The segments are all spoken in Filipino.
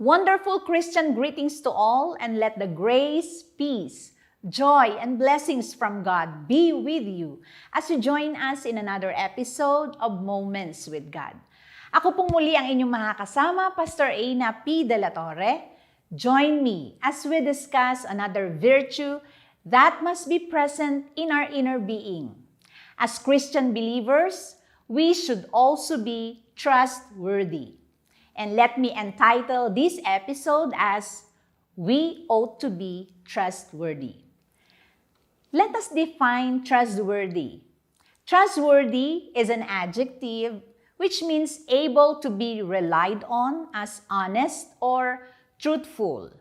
Wonderful Christian greetings to all, and let the grace, peace, joy, and blessings from God be with you as you join us in another episode of Moments with God. Ako pong muli ang inyong makakasama, Pastor Ainnah P. de la Torre. Join me as we discuss another virtue that must be present in our inner being. As Christian believers, we should also be trustworthy. And let me entitle this episode as We Ought to Be Trustworthy. Let us define trustworthy. Trustworthy is an adjective which means able to be relied on as honest or truthful.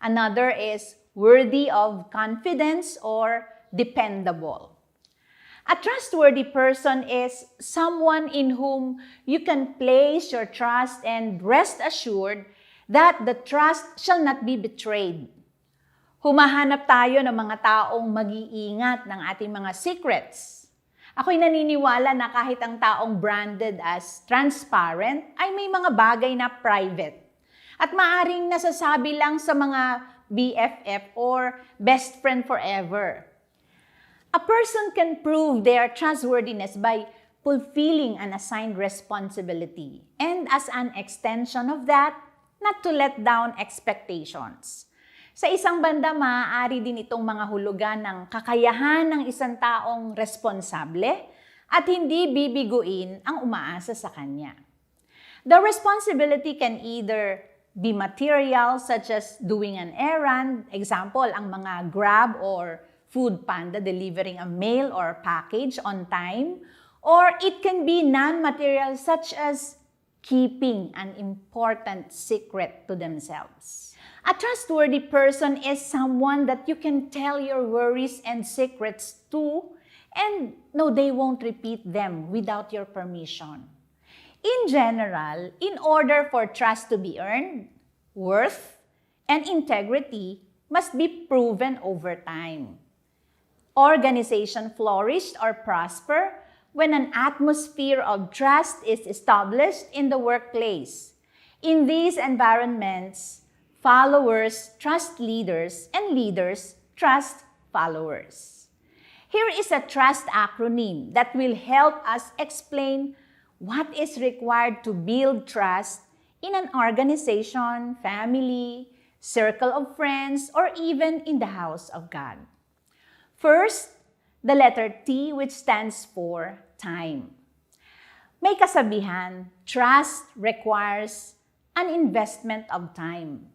Another is worthy of confidence or dependable. A trustworthy person is someone in whom you can place your trust and rest assured that the trust shall not be betrayed. Humahanap tayo ng mga taong mag-iingat ng ating mga secrets. Ako'y naniniwala na kahit ang taong branded as transparent ay may mga bagay na private at maaring nasasabi lang sa mga BFF or best friend forever. A person can prove their trustworthiness by fulfilling an assigned responsibility and as an extension of that, not to let down expectations. Sa isang banda, maaari din itong mga hulugan ng kakayahan ng isang taong responsable at hindi bibiguin ang umaasa sa kanya. The responsibility can either be material such as doing an errand, example, ang mga Grab or Food Panda delivering a mail or package on time, or it can be non-material such as keeping an important secret to themselves. A trustworthy person is someone that you can tell your worries and secrets to, and no, they won't repeat them without your permission. In general, in order for trust to be earned, worth and integrity must be proven over time. Organization flourished or prosper when an atmosphere of trust is established in the workplace. In these environments, followers trust leaders and leaders trust followers. Here is a trust acronym that will help us explain what is required to build trust in an organization, family, circle of friends, or even in the house of God. First, the letter T, which stands for time. May kasabihan, trust requires an investment of time.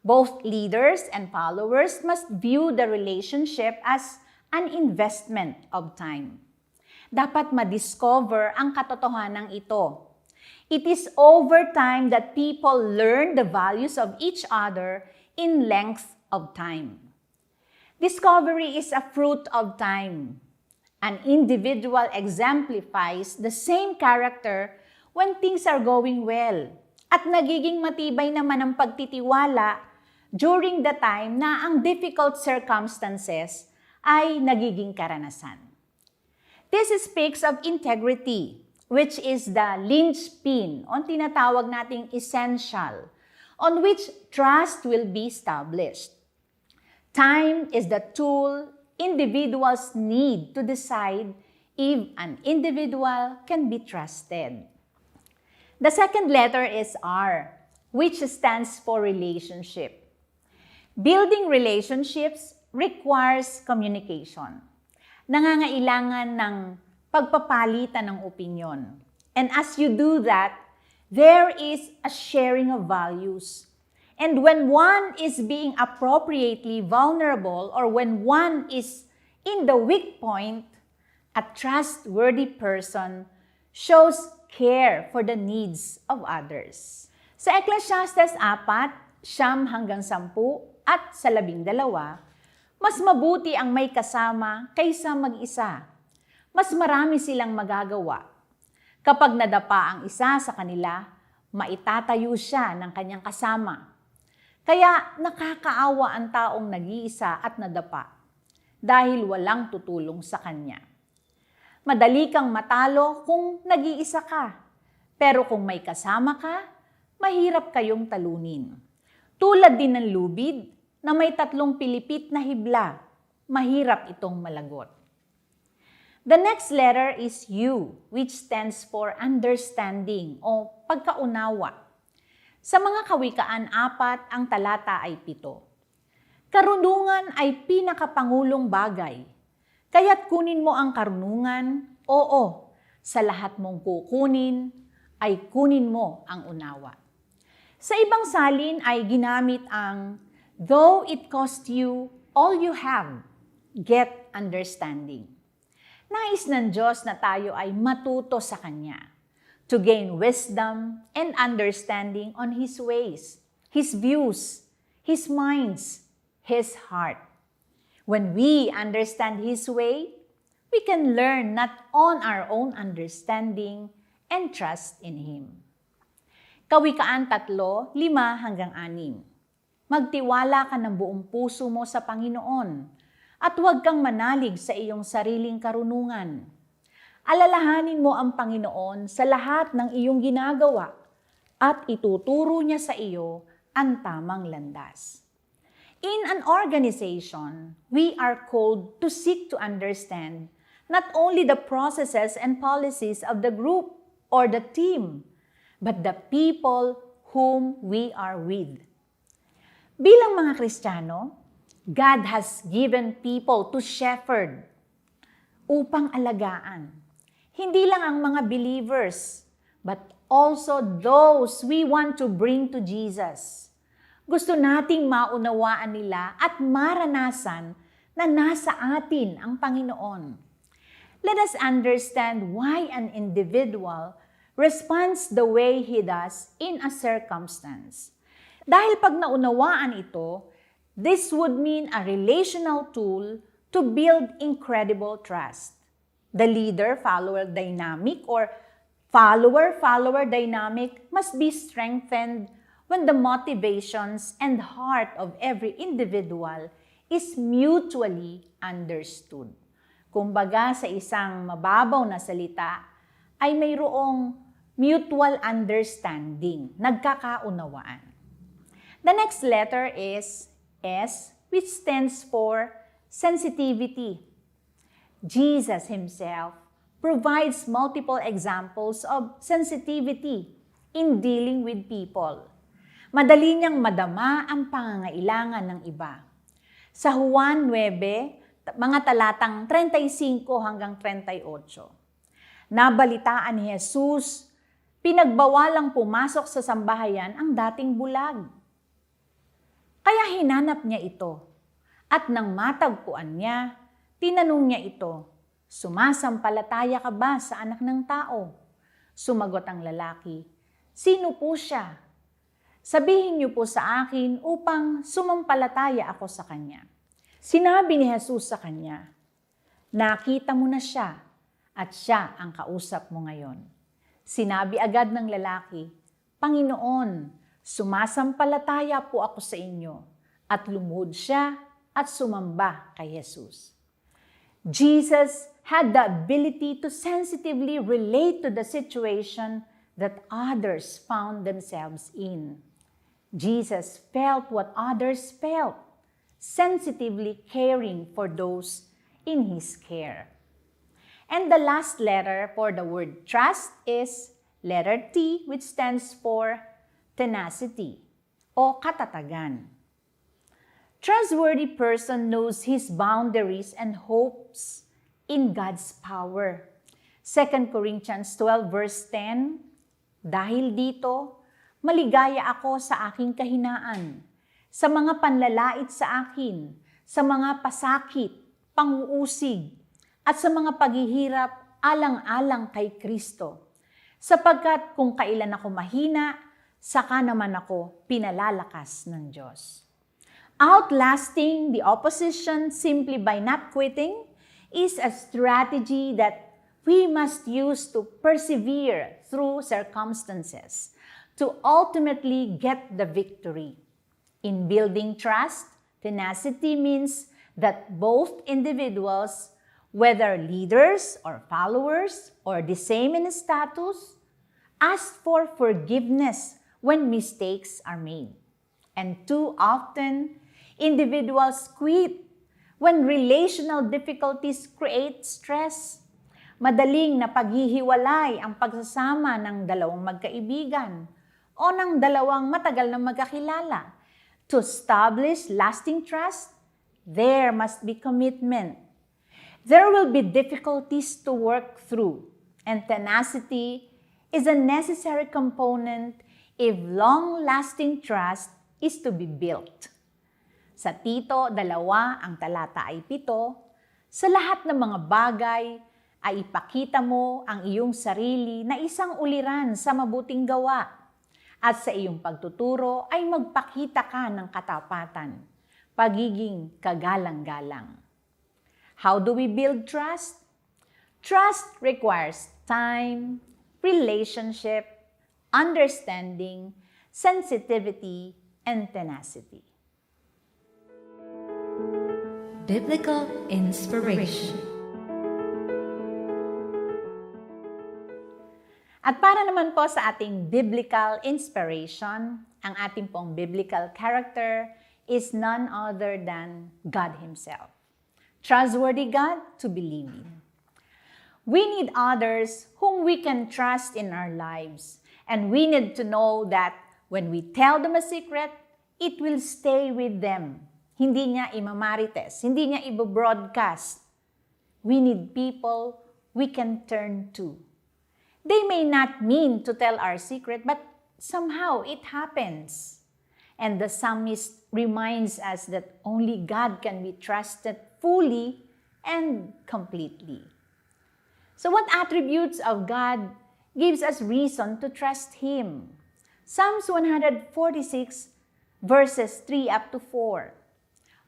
Both leaders and followers must view the relationship as an investment of time. Dapat madiscover ang katotohanan ito. It is over time that people learn the values of each other in length of time. Discovery is a fruit of time. An individual exemplifies the same character when things are going well at nagiging matibay naman ang pagtitiwala during the time na ang difficult circumstances ay nagiging karanasan. This speaks of integrity, which is the linchpin o tinatawag nating essential on which trust will be established. Time is the tool individuals need to decide if an individual can be trusted. The second letter is R, which stands for relationship. Building relationships requires communication. Nangangailangan ng pagpapalitan ng opinyon. And as you do that, there is a sharing of values. And when one is being appropriately vulnerable or when one is in the weak point, a trustworthy person shows care for the needs of others. Sa Ecclesiastes 4:9-10 at sa 12, mas mabuti ang may kasama kaysa mag-isa. Mas marami silang magagawa. Kapag nadapa ang isa sa kanila, maitatayo siya ng kanyang kasama. Kaya nakakaawa ang taong nag-iisa at nadapa dahil walang tutulong sa kanya. Madali kang matalo kung nag-iisa ka, pero kung may kasama ka, mahirap kayong talunin. Tulad din ng lubid na may 3 pilipit na hibla, mahirap itong malagot. The next letter is U, which stands for understanding o pagkaunawa. Sa mga Kawikaan 4, ang talata ay 7. Karunungan ay pinakapangulong bagay. Kaya't kunin mo ang karunungan, oo, sa lahat mong kukunin, ay kunin mo ang unawa. Sa ibang salin ay ginamit ang, though it cost you all you have, get understanding. Nais ng Diyos na tayo ay matuto sa Kanya, to gain wisdom and understanding on His ways, His views, His minds, His heart. When we understand His way, we can learn not on our own understanding and trust in Him. Kawikaan 3, 5-6. Magtiwala ka ng buong puso mo sa Panginoon at huwag kang manalig sa iyong sariling karunungan. Alalahanin mo ang Panginoon sa lahat ng iyong ginagawa at ituturo niya sa iyo ang tamang landas. In an organization, we are called to seek to understand not only the processes and policies of the group or the team, but the people whom we are with. Bilang mga Kristiyano, God has given people to shepherd upang alagaan. Hindi lang ang mga believers, but also those we want to bring to Jesus. Gusto nating maunawaan nila at maranasan na nasa atin ang Panginoon. Let us understand why an individual responds the way he does in a circumstance. Dahil pag naunawaan ito, this would mean a relational tool to build incredible trust. The leader-follower dynamic or follower-follower dynamic must be strengthened when the motivations and heart of every individual is mutually understood. Kumbaga sa isang mababaw na salita ay mayroong mutual understanding, nagkakaunawaan. The next letter is S, which stands for sensitivity. Jesus Himself provides multiple examples of sensitivity in dealing with people. Madali niyang madama ang pangangailangan ng iba. Sa Juan 9, mga talatang 35 hanggang 38. Nabalitaan ni Jesus, pinagbawalang pumasok sa sambahayan ang dating bulag. Kaya hinanap niya ito, at nang matagpuan niya, tinanong niya ito, sumasampalataya ka ba sa anak ng tao? Sumagot ang lalaki, sino po siya? Sabihin niyo po sa akin upang sumampalataya ako sa kanya. Sinabi ni Jesus sa kanya, nakita mo na siya, at siya ang kausap mo ngayon. Sinabi agad ng lalaki, Panginoon, sumasampalataya po ako sa inyo, at lumuhod siya at sumamba kay Jesus. Jesus had the ability to sensitively relate to the situation that others found themselves in. Jesus felt what others felt, sensitively caring for those in His care. And the last letter for the word trust is letter T, which stands for tenacity o katatagan. Trustworthy person knows his boundaries and hopes in God's power. 2 Corinthians 12 verse 10, dahil dito, maligaya ako sa aking kahinaan, sa mga panlalait sa akin, sa mga pasakit, panguusig, at sa mga paghihirap alang-alang kay Kristo. Sapagkat kung kailan ako mahina, saka naman ako pinalalakas ng Diyos. Outlasting the opposition simply by not quitting is a strategy that we must use to persevere through circumstances to ultimately get the victory. In building trust, tenacity means that both individuals, whether leaders or followers or the same in status, ask for forgiveness when mistakes are made. And too often, individuals quit when relational difficulties create stress. Madaling napaghihiwalay ang pagsasama ng dalawang magkaibigan o ng dalawang matagal na magkakilala. To establish lasting trust, there must be commitment. There will be difficulties to work through, and tenacity is a necessary component if long-lasting trust is to be built. Sa Tito 2, ang talata ay 7, sa lahat ng mga bagay ay ipakita mo ang iyong sarili na isang uliran sa mabuting gawa, at sa iyong pagtuturo ay magpakita ka ng katapatan, pagiging kagalang-galang. How do we build trust? Trust requires time, relationship, understanding, sensitivity, and tenacity. Biblical inspiration. At para naman po sa ating biblical inspiration, ang ating pong biblical character is none other than God Himself. Trustworthy God to believe in. We need others whom we can trust in our lives. And we need to know that when we tell them a secret, it will stay with them. Hindi niya imamarites, hindi niya ibobroadcast. We need people we can turn to. They may not mean to tell our secret, but somehow it happens. And the psalmist reminds us that only God can be trusted fully and completely. So what attributes of God gives us reason to trust Him? Psalms 146 verses 3 up to 4.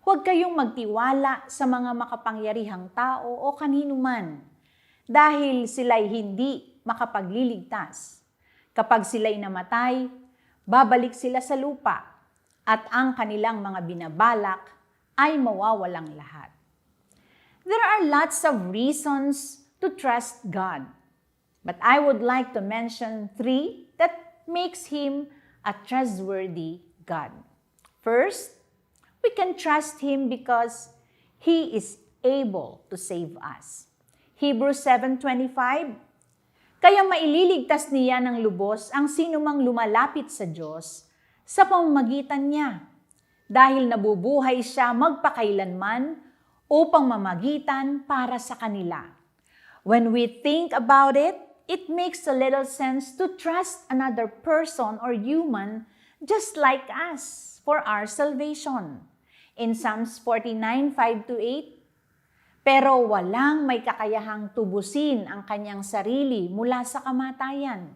Huwag kayong magtiwala sa mga makapangyarihang tao o kanino man, dahil sila'y hindi makapagliligtas. Kapag sila'y namatay, babalik sila sa lupa, at ang kanilang mga binabalak ay mawawalang lahat. There are lots of reasons to trust God, but I would like to mention 3 that makes Him a trustworthy God. First, we can trust Him because He is able to save us. Hebrews 7:25, kaya maililigtas niya ng lubos ang sinumang lumalapit sa Diyos sa pamamagitan niya, dahil nabubuhay siya magpakailanman upang mamagitan para sa kanila. When we think about it, it makes a little sense to trust another person or human just like us for our salvation. In Psalms 49:5-8, pero walang may kakayahang tubusin ang kanyang sarili mula sa kamatayan,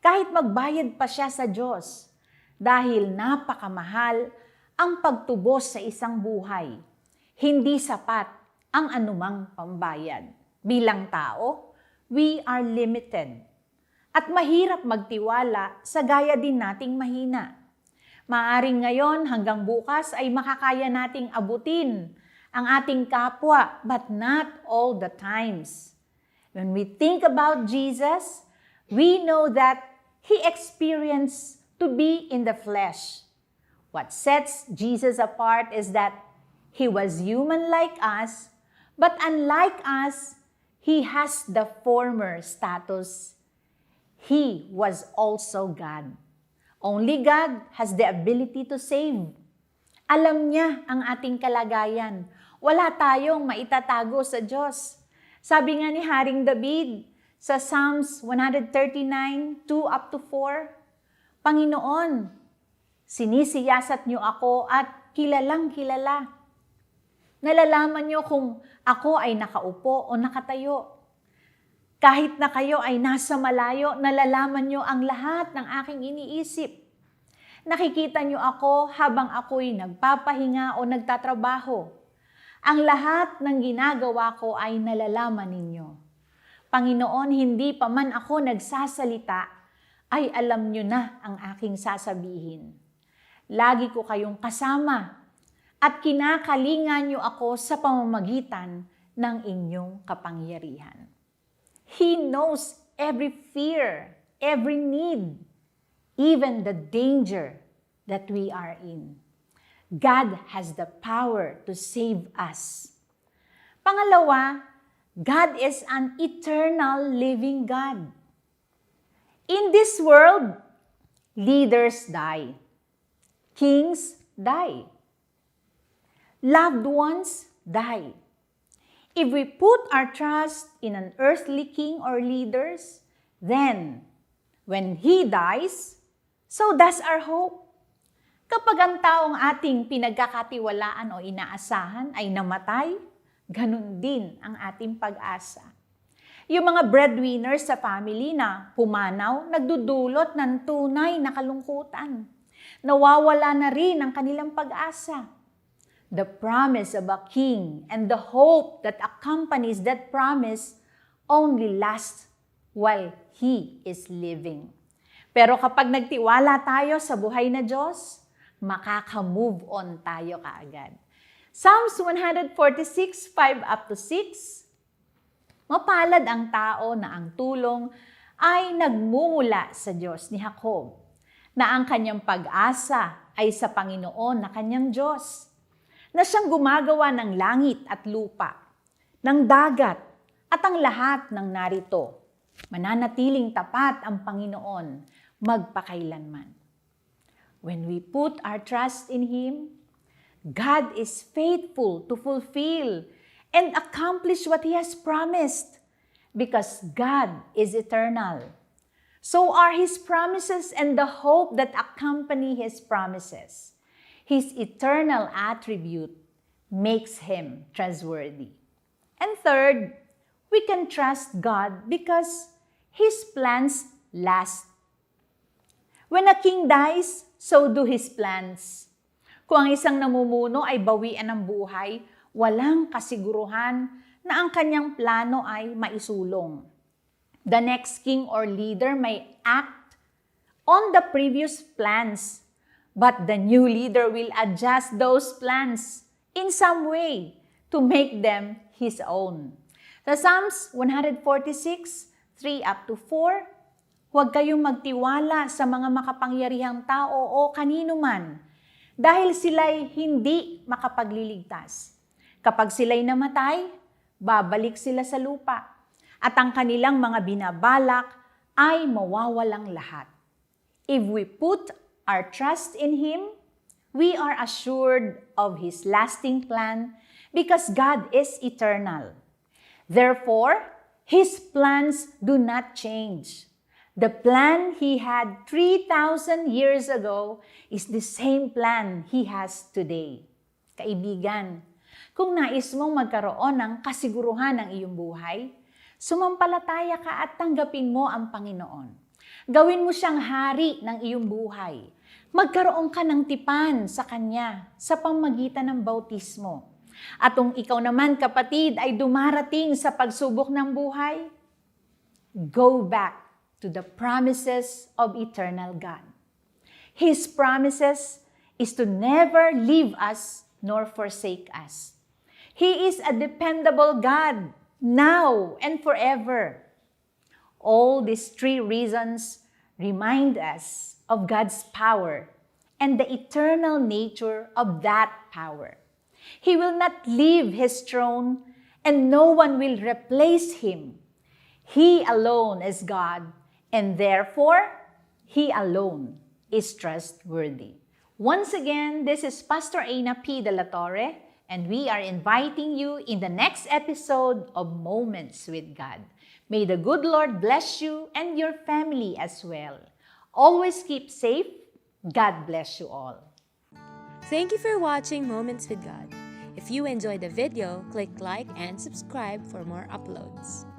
kahit magbayad pa siya sa Diyos, dahil napakamahal ang pagtubos sa isang buhay. Hindi sapat ang anumang pambayad. Bilang tao, we are limited. At mahirap magtiwala sa gaya din nating mahina. Maaring ngayon hanggang bukas ay makakaya nating abutin ang ating kapwa, but not all the times. When we think about Jesus, we know that He experienced to be in the flesh. What sets Jesus apart is that He was human like us, but unlike us, He has the former status. He was also God. Only God has the ability to save. Alam niya ang ating kalagayan. Wala tayong maitatago sa Diyos. Sabi nga ni Haring David sa Psalms 139:2 up to 4, Panginoon, sinisiyasat niyo ako at kilalang kilala. Nalalaman niyo kung ako ay nakaupo o nakatayo. Kahit na kayo ay nasa malayo, nalalaman niyo ang lahat ng aking iniisip. Nakikita niyo ako habang ako'y nagpapahinga o nagtatrabaho. Ang lahat ng ginagawa ko ay nalalaman ninyo. Panginoon, hindi pa man ako nagsasalita, ay alam niyo na ang aking sasabihin. Lagi ko kayong kasama at kinakalingan niyo ako sa pamamagitan ng inyong kapangyarihan. He knows every fear, every need, even the danger that we are in. God has the power to save us. Pangalawa, God is an eternal living God. In this world, leaders die. Kings die. Loved ones die. If we put our trust in an earthly king or leaders, then when he dies, so does our hope. Kapag ang taong ating pinagkakatiwalaan o inaasahan ay namatay, ganun din ang ating pag-asa. Yung mga breadwinners sa family na pumanaw, nagdudulot ng tunay na kalungkutan. Nawawala na rin ang kanilang pag-asa. The promise of a king and the hope that accompanies that promise only lasts while he is living. Pero kapag nagtiwala tayo sa buhay na Diyos, makaka-move on tayo kaagad. Psalms 146, 5 up to 6, mapalad ang tao na ang tulong ay nagmumula sa Diyos ni Jacob, na ang kanyang pag-asa ay sa Panginoon na kanyang Diyos, na siyang gumagawa ng langit at lupa, ng dagat at ang lahat ng narito. Mananatiling tapat ang Panginoon magpakailanman. When we put our trust in Him, God is faithful to fulfill and accomplish what He has promised because God is eternal. So are His promises and the hope that accompany His promises. His eternal attribute makes Him trustworthy. And third, we can trust God because His plans last. When a king dies, so do his plans. Kung ang isang namumuno ay bawian ng buhay, walang kasiguruhan na ang kanyang plano ay maisulong. The next king or leader may act on the previous plans, but the new leader will adjust those plans in some way to make them his own. Sa Psalms 146, 3 up to 4, huwag kayong magtiwala sa mga makapangyarihang tao o kanino man, dahil sila'y hindi makapagliligtas. Kapag sila'y namatay, babalik sila sa lupa, at ang kanilang mga binabalak ay mawawalang lahat. If we put our trust in Him, we are assured of His lasting plan because God is eternal. Therefore, His plans do not change. The plan He had 3,000 years ago is the same plan He has today. Kaibigan, kung nais mong magkaroon ng kasiguruhan ng iyong buhay, sumampalataya ka at tanggapin mo ang Panginoon. Gawin mo siyang hari ng iyong buhay. Magkaroon ka ng tipan sa Kanya sa pamamagitan ng bautismo. At kung ikaw naman, kapatid, ay dumarating sa pagsubok ng buhay, go back to the promises of eternal God. His promises is to never leave us nor forsake us. He is a dependable God now and forever. All these three reasons remind us of God's power and the eternal nature of that power. He will not leave His throne and no one will replace Him. He alone is God, and therefore, He alone is trustworthy. Once again, this is Pastor Ainnah P. de la Torre, and we are inviting you in the next episode of Moments with God. May the good Lord bless you and your family as well. Always keep safe. God bless you all. Thank you for watching Moments with God. If you enjoyed the video, click like and subscribe for more uploads.